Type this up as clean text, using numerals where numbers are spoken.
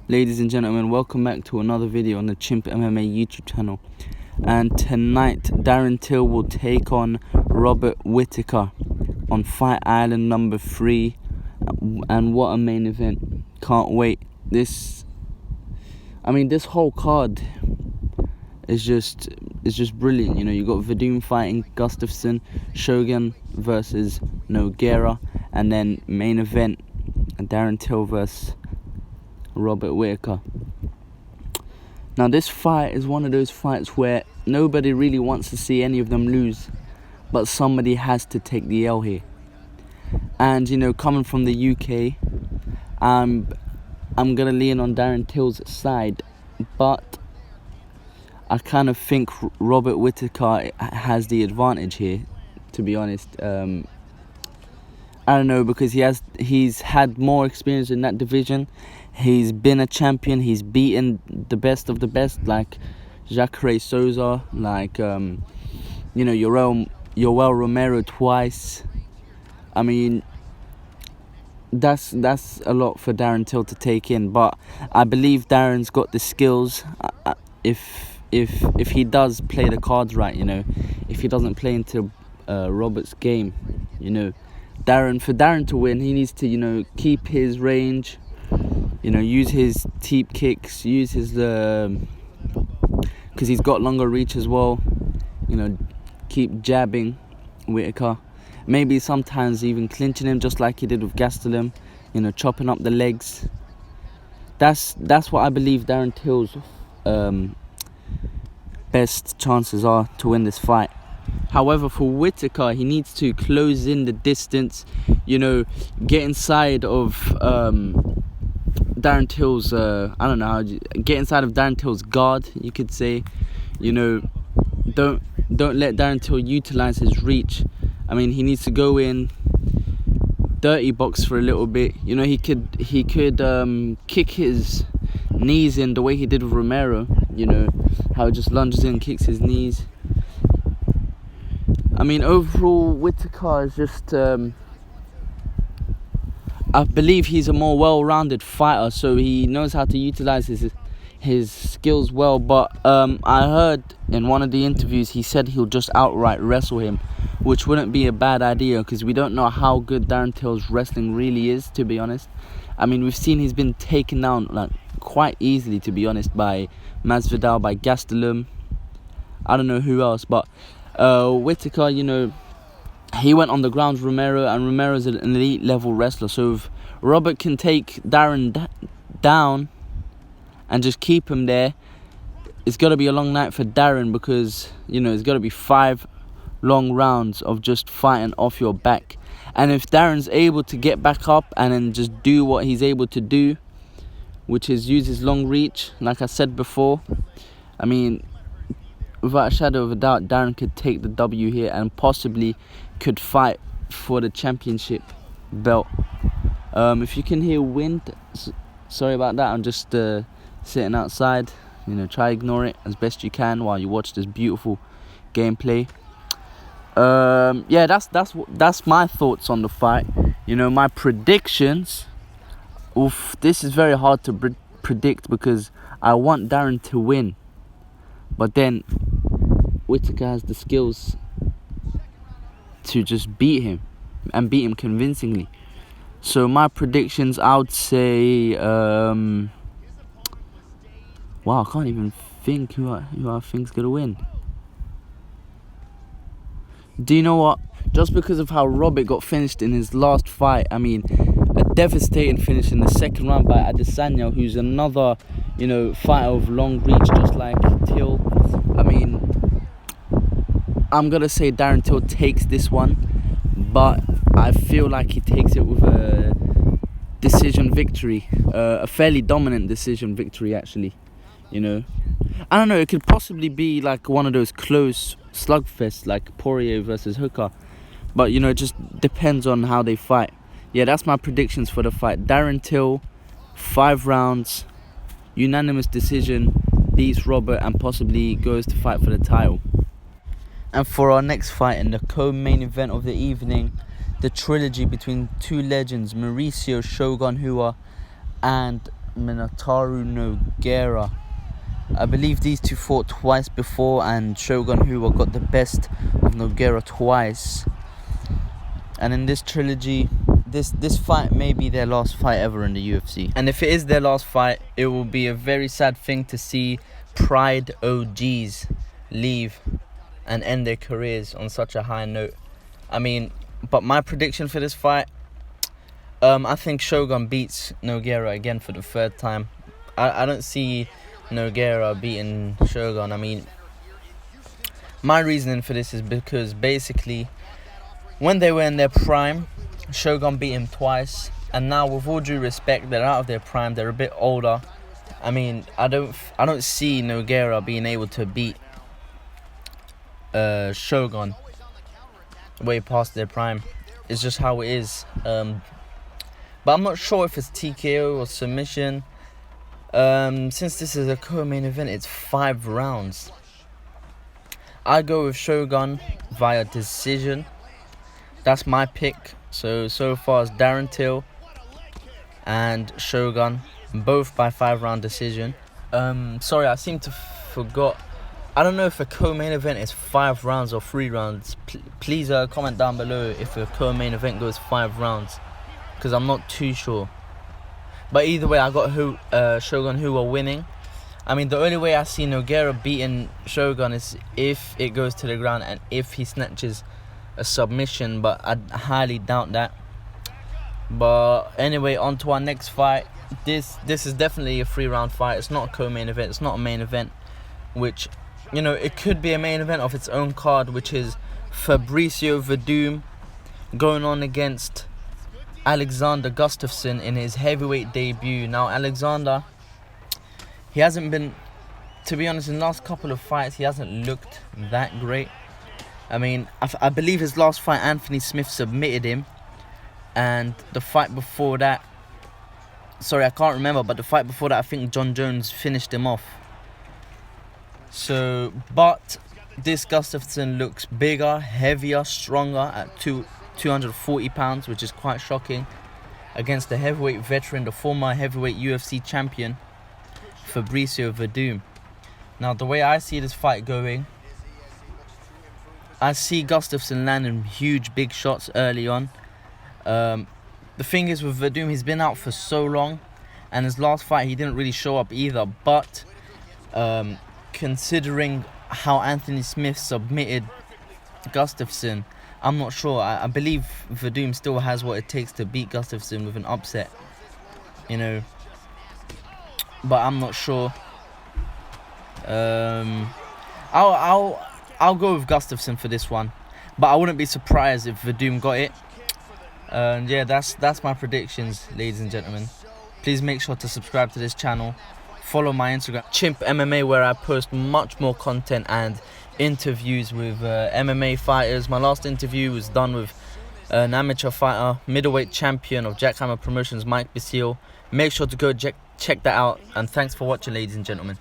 Ladies and gentlemen, welcome back to another video on the Chimp MMA YouTube channel. And tonight, Darren Till will take on Robert Whittaker on Fight Island number 3. And what a main event. Can't wait. This whole card is just brilliant. You know, you got Verdun fighting Gustafsson, Shogun versus Nogueira, and then main event, Darren Till versus Robert Whittaker. Now this fight is one of those fights where nobody really wants to see any of them lose, but somebody has to take the L here. And you know, coming from the UK, I'm gonna lean on Darren Till's side, but I kind of think Robert Whittaker has the advantage here, to be honest. I don't know, because he's had more experience in that division. He's been a champion. He's beaten the best of the best, like Jacare Souza, like Yoel Romero twice. I mean, that's a lot for Darren Till to take in, but I believe Darren's got the skills. If he does play the cards right, you know, if he doesn't play into Robert's game, you know, for Darren to win, he needs to, you know, keep his range, you know, use his teep kicks, use his because he's got longer reach as well, you know, keep jabbing Whittaker, maybe sometimes even clinching him just like he did with Gastelum, you know, chopping up the legs. That's what I believe Darren Till's best chances are to win this fight. However, for Whittaker, he needs to close in the distance, you know, get inside of Darren Till's, get inside of Darren Till's guard, you could say. You know, don't let Darren Till utilize his reach. I mean, he needs to go in, dirty box for a little bit. You know, he could kick his knees in the way he did with Romero. You know, how he just lunges in, kicks his knees. I mean, overall, Whittaker is just, I believe he's a more well-rounded fighter, so he knows how to utilize his skills well. But I heard in one of the interviews he said he'll just outright wrestle him, which wouldn't be a bad idea, because we don't know how good Darren Till's wrestling really is, to be honest. I mean, we've seen he's been taken down like quite easily, to be honest, by Masvidal, by Gastelum. I don't know who else, but Whittaker, you know, he went on the ground with Romero, and Romero's an elite level wrestler. So if Robert can take Darren down and just keep him there, it's got to be a long night for Darren, because, you know, it's got to be 5 long rounds of just fighting off your back. And if Darren's able to get back up and then just do what he's able to do, which is use his long reach, like I said before, I mean, without a shadow of a doubt, Darren could take the W here and possibly could fight for the championship belt. If you can hear wind, sorry about that. I'm just sitting outside. You know, try ignore it as best you can while you watch this beautiful gameplay. Yeah, that's my thoughts on the fight. You know, my predictions. Oof, this is very hard to predict, because I want Darren to win, but then Whittaker has the skills to just beat him, and beat him convincingly. So my predictions, I would say, wow, I can't even think who I think's gonna win. Do you know what? Just because of how Robert got finished in his last fight, I mean, a devastating finish in the second round by Adesanya, who's another, you know, fighter of long reach, just like Till. I mean, I'm gonna say Darren Till takes this one, but I feel like he takes it with a decision victory, a fairly dominant decision victory, actually. You know, I don't know, it could possibly be like one of those close slugfests like Poirier versus Hooker, but you know, it just depends on how they fight. Yeah, that's my predictions for the fight. Darren Till, 5 rounds, unanimous decision, beats Robert, and possibly goes to fight for the title. And for our next fight in the co-main event of the evening, the trilogy between two legends, Mauricio Shogun Rua and Minotauro Nogueira. I believe these two fought twice before, and Shogun Rua got the best of Nogueira twice. And in this trilogy, this fight may be their last fight ever in the UFC. And if it is their last fight, it will be a very sad thing to see Pride OGs leave and end their careers on such a high note. I mean, but my prediction for this fight, I think Shogun beats Nogueira again for the third time. I don't see Nogueira beating Shogun. I mean, my reasoning for this is because basically, when they were in their prime, Shogun beat him twice, and now, with all due respect, they're out of their prime. They're a bit older. I mean, I don't see Nogueira being able to beat Shogun way past their prime. It's just how it is. But I'm not sure if it's TKO or submission. Since this is a co-main event, it's 5 rounds. I go with Shogun via decision. That's my pick. So far it's Darren Till and Shogun, both by 5-round decision. Sorry, I seem to forgot. I don't know if a co-main event is 5 rounds or 3 rounds. Please comment down below if a co-main event goes 5 rounds, because I'm not too sure. But either way, I got Shogun Rua winning. I mean, the only way I see Nogueira beating Shogun is if it goes to the ground and if he snatches a submission, but I highly doubt that. But anyway, on to our next fight. This is definitely a 3-round fight. It's not a co-main event. It's not a main event, which, you know, it could be a main event of its own card, which is Fabricio Verdum going on against Alexander Gustafsson in his heavyweight debut. Now, Alexander, he hasn't been, to be honest, in the last couple of fights, he hasn't looked that great. I mean, I believe his last fight, Anthony Smith submitted him. And the fight before that, sorry, I can't remember, but the fight before that, I think John Jones finished him off. So, but this Gustafsson looks bigger, heavier, stronger at 240 pounds, which is quite shocking, against the heavyweight veteran, the former heavyweight UFC champion, Fabricio Verdum. Now, the way I see this fight going, I see Gustafsson landing huge, big shots early on. The thing is with Verdum, he's been out for so long, and his last fight he didn't really show up either. But considering how Anthony Smith submitted Gustafsson, I'm not sure. I believe Verdum still has what it takes to beat Gustafsson with an upset, you know. But I'm not sure. I'll go with Gustafsson for this one, but I wouldn't be surprised if Verdum got it. Yeah, that's my predictions, ladies and gentlemen. Please make sure to subscribe to this channel. Follow my Instagram, Chimp MMA, where I post much more content and interviews with MMA fighters. My last interview was done with an amateur fighter, middleweight champion of Jackhammer Promotions, Mike Basile. Make sure to go check that out, and thanks for watching, ladies and gentlemen.